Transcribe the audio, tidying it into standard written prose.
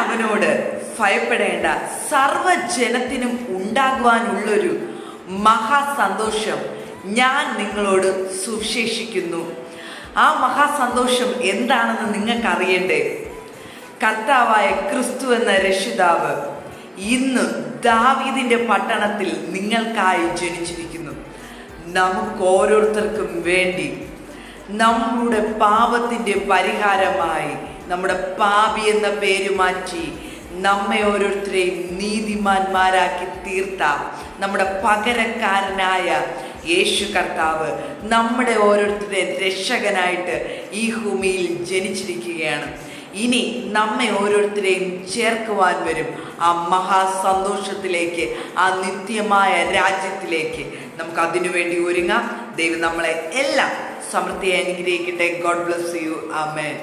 അവനോട് ഭയപ്പെടേണ്ട, സർവജനത്തിനും ഉണ്ടാകുവാനുള്ളൊരു മഹാസന്തോഷം ഞാൻ നിങ്ങളോട് സുവിശേഷിക്കുന്നു. ആ മഹാസന്തോഷം എന്താണെന്ന് നിങ്ങൾക്കറിയണ്ടേ? കർത്താവായ ക്രിസ്തു എന്ന രക്ഷിതാവ് ഇന്ന് ദാവീദിന്റെ പട്ടണത്തിൽ നിങ്ങൾക്കായി ജനിച്ചിരിക്കുന്നു. നമുക്ക് ഓരോരുത്തർക്കും വേണ്ടി നമ്മുടെ പാപത്തിന്റെ പരിഹാരമായി നമ്മുടെ പാപി എന്ന പേര് മാറ്റി നമ്മെ ഓരോരുത്തരെയും നീതിമാന്മാരാക്കി തീർത്ത നമ്മുടെ പകരക്കാരനായ യേശു കർത്താവ് നമ്മുടെ ഓരോരുത്തരുടെ രക്ഷകനായിട്ട് ഈ ഭൂമിയിൽ ജനിച്ചിരിക്കുകയാണ്. ഇനി നമ്മെ ഓരോരുത്തരെയും ചേർക്കുവാൻ വരും ആ മഹാസന്തോഷത്തിലേക്ക്, ആ നിത്യമായ രാജ്യത്തിലേക്ക്. നമുക്ക് അതിനുവേണ്ടി ഒരുങ്ങാം. ദൈവം നമ്മളെ എല്ലാം സമൃദ്ധിയായി അനുഗ്രഹിക്കട്ടെ. God bless you. ആമേൻ.